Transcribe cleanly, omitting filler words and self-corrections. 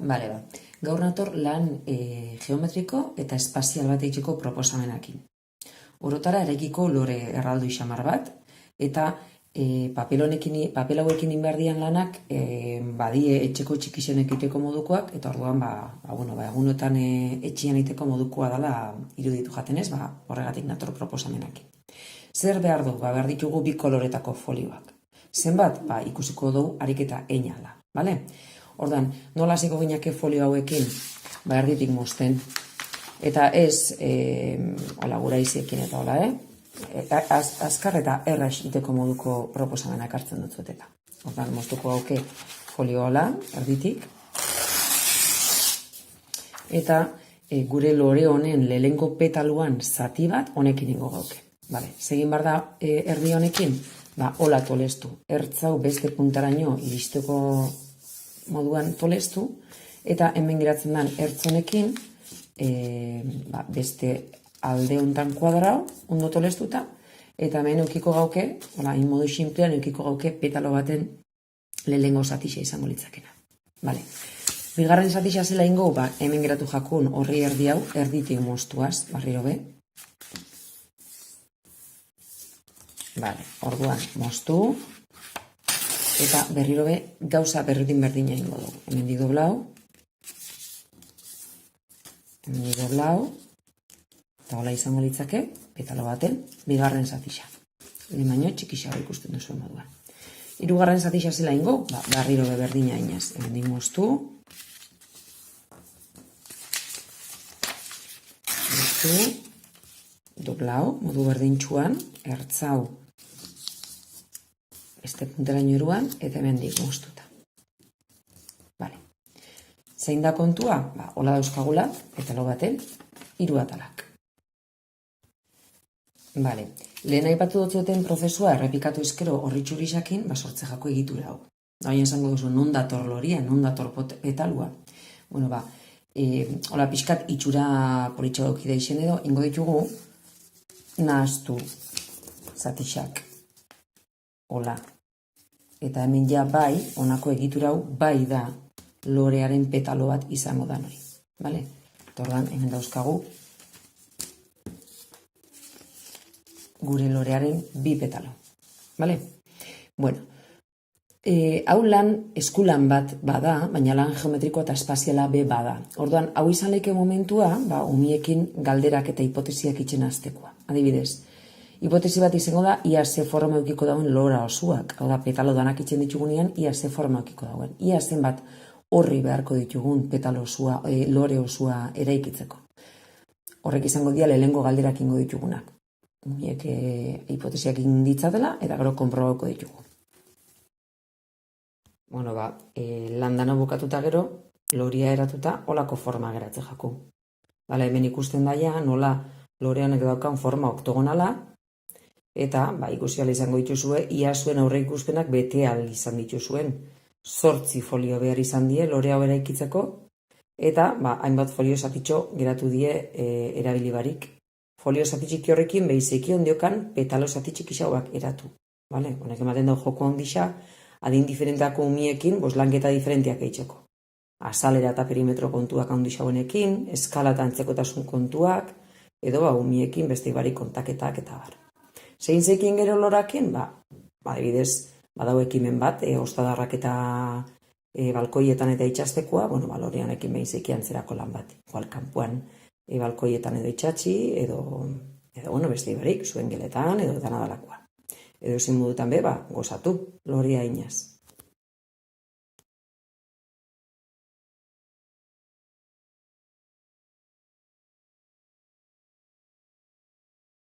Bale, gaur nator lan geometriko eta espazial bat egiteko proposamenakin. Orotara erekiko lore erraldoi xamar bat, eta papel hauekin inberdian lanak badie etxeko txikixen egiteko modukoak, eta orduan egunotan etxian egiteko modukoa dela iruditu jatenez, horregatik nator proposamenakin. Zer behar du? Behar ditugu bi koloretako folioak. Zenbat? Ikusiko dugu ariketa einala, bale? Ordan, nola hasiko gineke folio hauekin? Erditik mozten. Eta ez, gura iziekin eta hola, azkar eta erraz iteko moduko proposamenak hartzen dutzuetela. Ordan, moztuko hauke folio hola, erditik. Eta gure lore honen lehengo petaluan zati bat honekin ingo gauke. Segin bar da erdi honekin, hola tolestu. Ertzau beste puntaraino iristeko moduan tolestu, eta hemen geratzen den ertzonekin beste alde hontan kuadrao, ondo tolestuta, eta hemen eukiko gauke, hain modu simplean eukiko gauke petalo baten lehengo zatixa izango litzakena. Bigarren zatixa zela ingo, hemen geratu jakun horri erdi hau, erditik moztuaz, barriro be. Orduan, moztu, eta berriro be gauza berdina ingo dugu. Hemen di doblau, eta hola izango litzake, petalo baten, bigarren zatixa. Lehen baino txikixa ikusten duzuen moduan. Hirugarren zatixa zela ingo, berriro be berdina inaz. Hemen di moztu, doblau, modu berdintxuan, ertzau, beste punteraino eruan, eta hemen dik moztuta. Zein da kontua? Hola dauzkagula, petalo baten, 3 atalak. Lehen aipatu dutzueten prozesua errepikatu ezkero horri txurisakin, sortze jako egitura hau. Hain esango duzu, non dator loria, non dator petalua. Hola pixkat itxura politxo daukide izen edo, ingo ditugu, nahaztu zatixak. Hola. Eta hemen ja honako egitura hau bai da lorearen petalo bat izango da hori. Tordan, hemen dauzkagu gure lorearen 2 petalo. Hau lan eskulan bat bada, baina lan geometrikoa eta espaziala be bada. Orduan, hau izan leke momentua, umiekin galderak eta hipotesiak itxen aztekoa. Adibidez, hipotesi bat izango da, ia ze forma eukiko dauen lora osuak. Hau da, petalo danak itxen ditugunean, ia ze forma eukiko dauen. Ia zenbat horri beharko ditugun petalo osua, lore osua eraikitzeko. Horrek izango dira lehengo galderak ingo ditugunak. Hiek hipotesiak inditzatela, eta gero konprobauko ditugu. Landana bukatuta gero, loria eratuta, holako forma geratze jaku. Hemen ikusten daia, nola lorean daukan forma oktogonala, eta ikusi ala izango dituzue, ia zuen aurre ikuspenak bete al izan dituzuen. 8 folio behar izan die lore hau eraikitzeko, eta hainbat folio zatitxo geratu die erabilibarik. Folio zatitxiki horrekin behizeki ondiokan petalo zatitxiki xauak eratu. Honek ematen dau joko ondisa, adin diferentako umiekin, lanketa diferentiak eitzeko. Azalera eta perimetro kontuak ondisa honekin, eskala eta antzekotasun kontuak, edo umiekin beste barik kontaketak eta bar. Zein zekin gero lorakin, adibidez, badau ekimen bat, ostadarrak eta balkoietan eta itxastekoa, lorean ekin behizeki antzerako lan bat. Igual, kanpoan balkoietan edo itxatxi, edo beste barik, zuen geletan, edo danadalakoa. Edo ezin modutan be, gozatu, loria inaz.